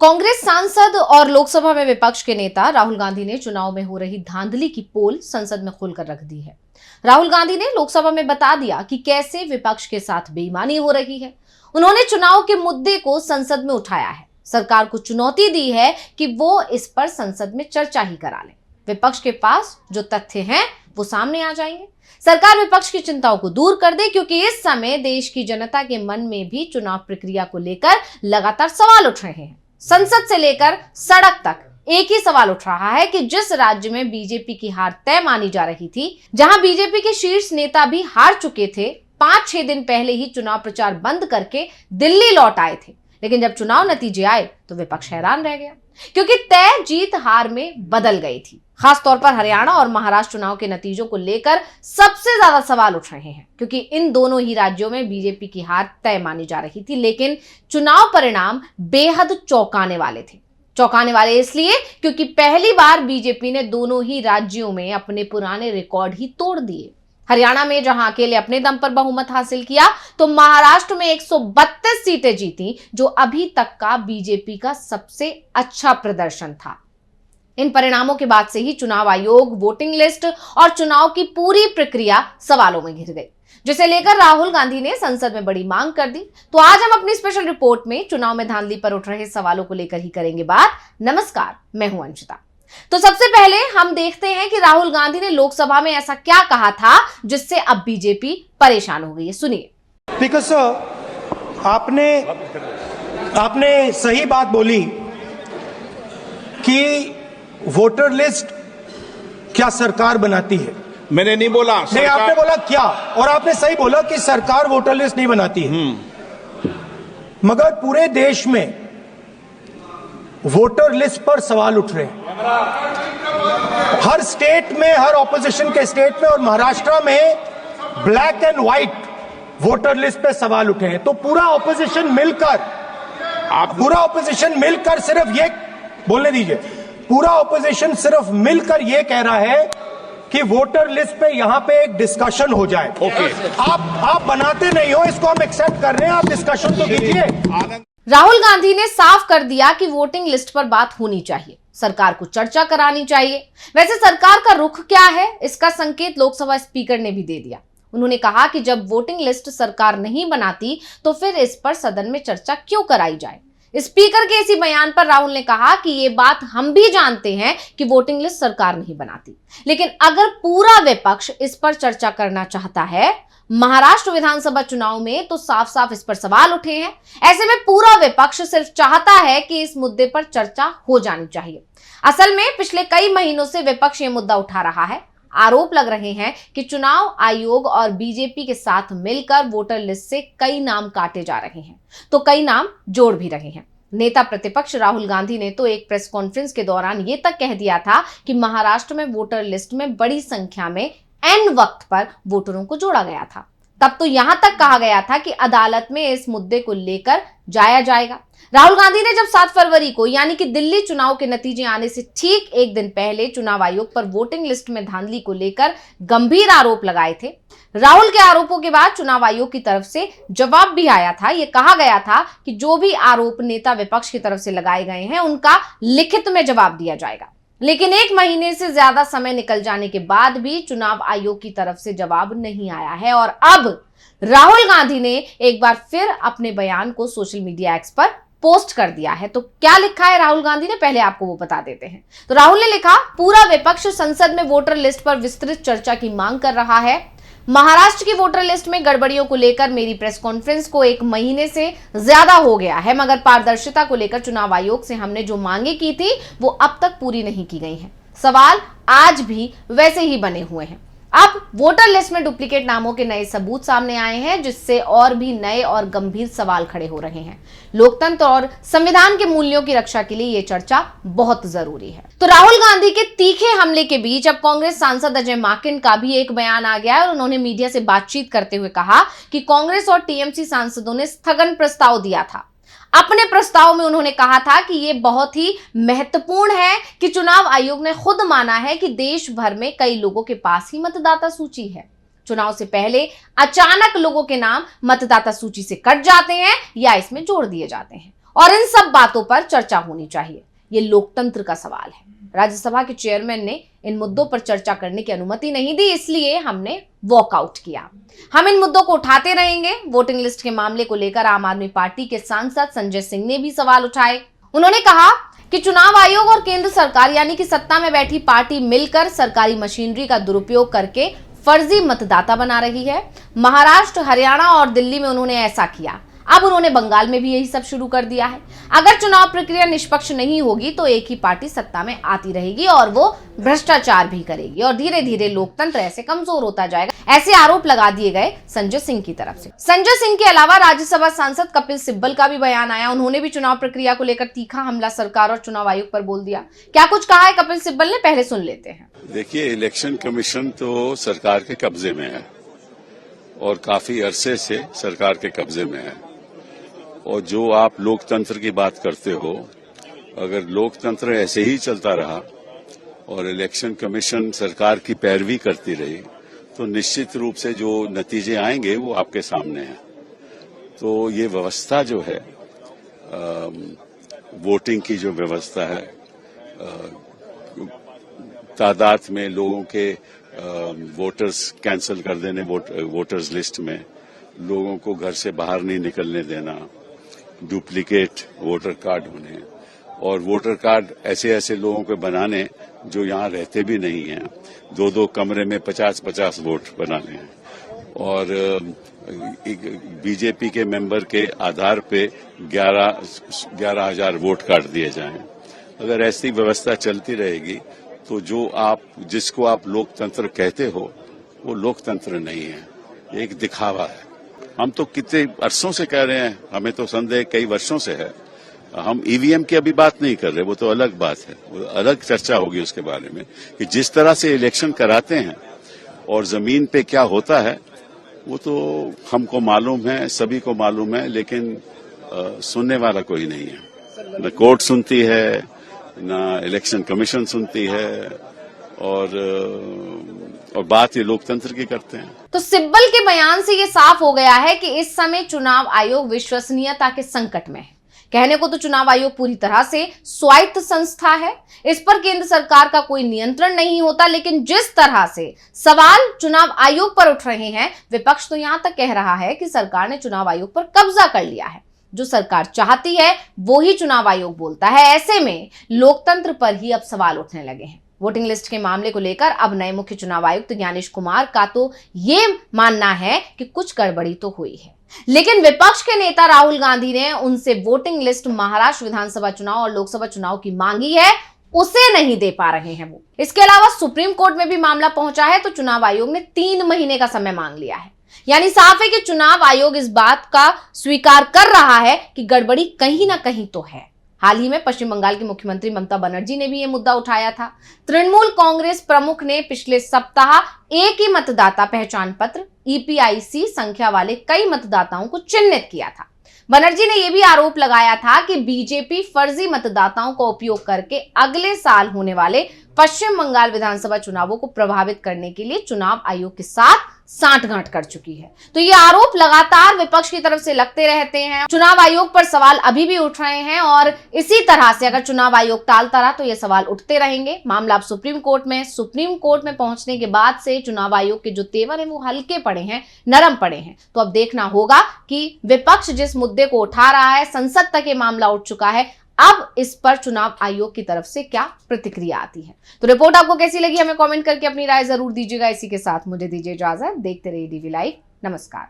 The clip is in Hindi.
कांग्रेस सांसद और लोकसभा में विपक्ष के नेता राहुल गांधी ने चुनाव में हो रही धांधली की पोल संसद में खोलकर रख दी है। राहुल गांधी ने लोकसभा में बता दिया कि कैसे विपक्ष के साथ बेईमानी हो रही है। उन्होंने चुनाव के मुद्दे को संसद में उठाया है, सरकार को चुनौती दी है कि वो इस पर संसद में चर्चा ही करा ले। विपक्ष के पास जो तथ्य हैं वो सामने आ जाएंगे। सरकार विपक्ष की चिंताओं को दूर कर दे, क्योंकि इस समय देश की जनता के मन में भी चुनाव प्रक्रिया को लेकर लगातार सवाल उठ रहे हैं। संसद से लेकर सड़क तक एक ही सवाल उठ रहा है कि जिस राज्य में बीजेपी की हार तय मानी जा रही थी, जहां बीजेपी के शीर्ष नेता भी हार चुके थे, 5-6 दिन पहले ही चुनाव प्रचार बंद करके दिल्ली लौट आए थे, लेकिन जब चुनाव नतीजे आए तो विपक्ष हैरान रह गया, क्योंकि तय जीत हार में बदल गई थी। खासतौर पर हरियाणा और महाराष्ट्र चुनाव के नतीजों को लेकर सबसे ज्यादा सवाल उठ रहे हैं, क्योंकि इन दोनों ही राज्यों में बीजेपी की हार तय मानी जा रही थी, लेकिन चुनाव परिणाम बेहद चौंकाने वाले थे। चौंकाने वाले इसलिए क्योंकि पहली बार बीजेपी ने दोनों ही राज्यों में अपने पुराने रिकॉर्ड ही तोड़ दिए। हरियाणा में जहां अकेले अपने दम पर बहुमत हासिल किया, तो महाराष्ट्र में 132 सीटें जीती, जो अभी तक का बीजेपी का सबसे अच्छा प्रदर्शन था। इन परिणामों के बाद से ही चुनाव आयोग, वोटिंग लिस्ट और चुनाव की पूरी प्रक्रिया सवालों में घिर गई, जिसे लेकर राहुल गांधी ने संसद में बड़ी मांग कर दी। तो आज हम अपनी स्पेशल रिपोर्ट में चुनाव में धांधली पर उठ रहे सवालों को लेकर ही करेंगे बात। नमस्कार, मैं हूं अंशिता। तो सबसे पहले हम देखते हैं कि राहुल गांधी ने लोकसभा में ऐसा क्या कहा था जिससे अब बीजेपी परेशान हो गई है। सुनिए। बिकॉज आपने सही बात बोली कि वोटर लिस्ट क्या सरकार बनाती है। मैंने नहीं बोला नहीं, आपने बोला क्या, और आपने सही बोला कि सरकार वोटर लिस्ट नहीं बनाती है। मगर पूरे देश में वोटर लिस्ट पर सवाल उठ रहे हैं। हर स्टेट में, हर ऑपोजिशन के स्टेट में और महाराष्ट्र में black and white voter list पे सवाल उठे हैं। तो पूरा ऑपोजिशन मिलकर सिर्फ ये बोलने दीजिए, पूरा ऑपोजिशन सिर्फ मिलकर ये कह रहा है कि वोटर लिस्ट पे यहां पे एक डिस्कशन हो जाए। ओके। आप बनाते नहीं हो, इसको हम एक्सेप्ट कर रहे हैं, आप डिस्कशन तो कीजिए। राहुल गांधी ने साफ कर दिया कि वोटिंग लिस्ट पर बात होनी चाहिए, सरकार को चर्चा करानी चाहिए। वैसे सरकार का रुख क्या है, इसका संकेत लोकसभा स्पीकर ने भी दे दिया। उन्होंने कहा कि जब वोटिंग लिस्ट सरकार नहीं बनाती तो फिर इस पर सदन में चर्चा क्यों कराई जाए। स्पीकर के इसी बयान पर राहुल ने कहा कि ये बात हम भी जानते हैं कि वोटिंग लिस्ट सरकार नहीं बनाती, लेकिन अगर पूरा विपक्ष इस पर चर्चा करना चाहता है, महाराष्ट्र विधानसभा चुनाव में तो साफ साफ इस पर सवाल उठे हैं। ऐसे में पूरा विपक्ष सिर्फ चाहता है कि इस मुद्दे पर चर्चा हो जानी चाहिए। असल में पिछले कई महीनों से विपक्ष ये मुद्दा उठा रहा है। आरोप लग रहे हैं कि चुनाव आयोग और बीजेपी के साथ मिलकर वोटर लिस्ट से कई नाम काटे जा रहे हैं, तो कई नाम जोड़ भी रहे हैं। नेता प्रतिपक्ष राहुल गांधी ने तो एक प्रेस कॉन्फ्रेंस के दौरान ये तक कह दिया था कि महाराष्ट्र में वोटर लिस्ट में बड़ी संख्या में एन वक्त पर वोटरों को जोड़ा गया था। तब तो यहां तक कहा गया था कि अदालत में इस मुद्दे को लेकर जाया जाएगा। राहुल गांधी ने जब 7 फरवरी को, यानी कि दिल्ली चुनाव के नतीजे आने से ठीक एक दिन पहले, चुनाव आयोग पर वोटिंग लिस्ट में धांधली को लेकर गंभीर आरोप लगाए थे। राहुल के आरोपों के बाद चुनाव आयोग की तरफ से जवाब भी आया था। यह कहा गया था कि जो भी आरोप नेता विपक्ष की तरफ से लगाए गए हैं, उनका लिखित में जवाब दिया जाएगा। लेकिन 1 महीने से ज्यादा समय निकल जाने के बाद भी चुनाव आयोग की तरफ से जवाब नहीं आया है, और अब राहुल गांधी ने एक बार फिर अपने बयान को सोशल मीडिया एक्स पर पोस्ट कर दिया है। तो क्या लिखा है राहुल गांधी ने, पहले आपको वो बता देते हैं। तो राहुल ने लिखा, पूरा विपक्ष संसद में वोटर लिस्ट पर विस्तृत चर्चा की मांग कर रहा है। महाराष्ट्र की वोटर लिस्ट में गड़बड़ियों को लेकर मेरी प्रेस कॉन्फ्रेंस को 1 महीने से ज्यादा हो गया है, मगर पारदर्शिता को लेकर चुनाव आयोग से हमने जो मांगे की थी वो अब तक पूरी नहीं की गई हैं। सवाल आज भी वैसे ही बने हुए हैं। अब वोटर लिस्ट में डुप्लीकेट नामों के नए सबूत सामने आए हैं, जिससे और भी नए और गंभीर सवाल खड़े हो रहे हैं। लोकतंत्र और संविधान के मूल्यों की रक्षा के लिए यह चर्चा बहुत जरूरी है। तो राहुल गांधी के तीखे हमले के बीच अब कांग्रेस सांसद अजय माकन का भी एक बयान आ गया है, और उन्होंने मीडिया से बातचीत करते हुए कहा कि कांग्रेस और टीएमसी सांसदों ने स्थगन प्रस्ताव दिया था। अपने प्रस्ताव में उन्होंने कहा था कि यह बहुत ही महत्वपूर्ण है कि चुनाव आयोग ने खुद माना है कि देश भर में कई लोगों के पास ही मतदाता सूची है। चुनाव से पहले अचानक लोगों के नाम मतदाता सूची से कट जाते हैं या इसमें जोड़ दिए जाते हैं, और इन सब बातों पर चर्चा होनी चाहिए। ये लोकतंत्र का सवाल है। राज्यसभा के चेयरमैन ने इन मुद्दों पर चर्चा करने की अनुमति नहीं दी, इसलिए हमने वॉकआउट किया। हम इन मुद्दों को उठाते रहेंगे। वोटिंग लिस्ट के मामले को लेकर आम आदमी पार्टी के सांसद संजय सिंह ने भी सवाल उठाए। उन्होंने कहा कि चुनाव आयोग और केंद्र सरकार यानी कि सत्ता में बैठी पार्टी मिलकर सरकारी मशीनरी का दुरुपयोग करके फर्जी मतदाता बना रही है। महाराष्ट्र, हरियाणा और दिल्ली में उन्होंने ऐसा किया। अब उन्होंने बंगाल में भी यही सब शुरू कर दिया है। अगर चुनाव प्रक्रिया निष्पक्ष नहीं होगी तो एक ही पार्टी सत्ता में आती रहेगी और वो भ्रष्टाचार भी करेगी और धीरे धीरे लोकतंत्र ऐसे कमजोर होता जाएगा। ऐसे आरोप लगा दिए गए संजय सिंह की तरफ से। संजय सिंह के अलावा राज्यसभा सांसद कपिल सिब्बल का भी बयान आया। उन्होंने भी चुनाव प्रक्रिया को लेकर तीखा हमला सरकार और चुनाव आयोग पर बोल दिया। क्या कुछ कहा है कपिल सिब्बल ने, पहले सुन लेते हैं। देखिए, इलेक्शन कमीशन तो सरकार के कब्जे में है और काफी अरसे से सरकार के कब्जे में है। और जो आप लोकतंत्र की बात करते हो, अगर लोकतंत्र ऐसे ही चलता रहा और इलेक्शन कमीशन सरकार की पैरवी करती रही तो निश्चित रूप से जो नतीजे आएंगे वो आपके सामने हैं। तो ये व्यवस्था जो है, वोटिंग की जो व्यवस्था है, तादाद में लोगों के वोटर्स कैंसिल कर देने, वोटर्स लिस्ट में लोगों को घर से बाहर नहीं निकलने देना, डुप्लीकेट वोटर कार्ड होने और वोटर कार्ड ऐसे ऐसे लोगों के बनाने जो यहाँ रहते भी नहीं हैं, 2-2 कमरे में 50-50 वोट बनाने हैं और बीजेपी के मेंबर के आधार पे 11,000 वोट काट दिए जाएं। अगर ऐसी व्यवस्था चलती रहेगी तो जिसको आप लोकतंत्र कहते हो वो लोकतंत्र नहीं है, एक दिखावा है। हम तो कितने वर्षों से कह रहे हैं, हमें तो संदेह कई वर्षों से है। हम ईवीएम की अभी बात नहीं कर रहे, वो तो अलग बात है, वो अलग चर्चा होगी उसके बारे में कि जिस तरह से इलेक्शन कराते हैं और जमीन पे क्या होता है वो तो हमको मालूम है, सभी को मालूम है, लेकिन सुनने वाला कोई नहीं है। न कोर्ट सुनती है, न इलेक्शन कमीशन सुनती है और बात ये लोकतंत्र की करते हैं। तो सिब्बल के बयान से ये साफ हो गया है कि इस समय चुनाव आयोग विश्वसनीयता के संकट में है। कहने को तो चुनाव आयोग पूरी तरह से स्वायत्त संस्था है, इस पर केंद्र सरकार का कोई नियंत्रण नहीं होता, लेकिन जिस तरह से सवाल चुनाव आयोग पर उठ रहे हैं, विपक्ष तो यहां तक कह रहा है कि सरकार ने चुनाव आयोग पर कब्जा कर लिया है। जो सरकार चाहती है वो ही चुनाव आयोग बोलता है। ऐसे में लोकतंत्र पर ही अब सवाल उठने लगे हैं। वोटिंग लिस्ट के मामले को लेकर अब नए मुख्य चुनाव आयुक्त ज्ञानेश कुमार का तो ये मानना है कि कुछ गड़बड़ी तो हुई है, लेकिन विपक्ष के नेता राहुल गांधी ने उनसे वोटिंग लिस्ट महाराष्ट्र विधानसभा चुनाव और लोकसभा चुनाव की मांगी है, उसे नहीं दे पा रहे हैं वो। इसके अलावा सुप्रीम कोर्ट में भी मामला पहुंचा है, तो चुनाव आयोग ने 3 महीने का समय मांग लिया है। यानी साफ है कि चुनाव आयोग इस बात का स्वीकार कर रहा है कि गड़बड़ी कहीं ना कहीं तो है। हाल ही में पश्चिम बंगाल की मुख्यमंत्री ममता बनर्जी ने भी यह मुद्दा उठाया था। तृणमूल कांग्रेस प्रमुख ने पिछले सप्ताह एक ही मतदाता पहचान पत्र EPIC संख्या वाले कई मतदाताओं को चिन्हित किया था। बनर्जी ने यह भी आरोप लगाया था कि बीजेपी फर्जी मतदाताओं का उपयोग करके अगले साल होने वाले पश्चिम बंगाल विधानसभा चुनावों को प्रभावित करने के लिए चुनाव आयोग के साथ सांठगांठ कर चुकी है। तो ये आरोप लगातार विपक्ष की तरफ से लगते रहते हैं। चुनाव आयोग पर सवाल अभी भी उठ रहे हैं और इसी तरह से अगर चुनाव आयोग टालता रहा तो ये सवाल उठते रहेंगे। मामला अब सुप्रीम कोर्ट में पहुंचने के बाद से चुनाव आयोग के जो तेवर हैं वो हल्के पड़े हैं, नरम पड़े हैं। तो अब देखना होगा कि विपक्ष जिस मुद्दे को उठा रहा है, संसद तक ये मामला उठ चुका है, अब इस पर चुनाव आयोग की तरफ से क्या प्रतिक्रिया आती है। तो रिपोर्ट आपको कैसी लगी हमें कमेंट करके अपनी राय जरूर दीजिएगा। इसी के साथ मुझे दीजिए इजाजत। देखते रहिए DV लाइव। नमस्कार।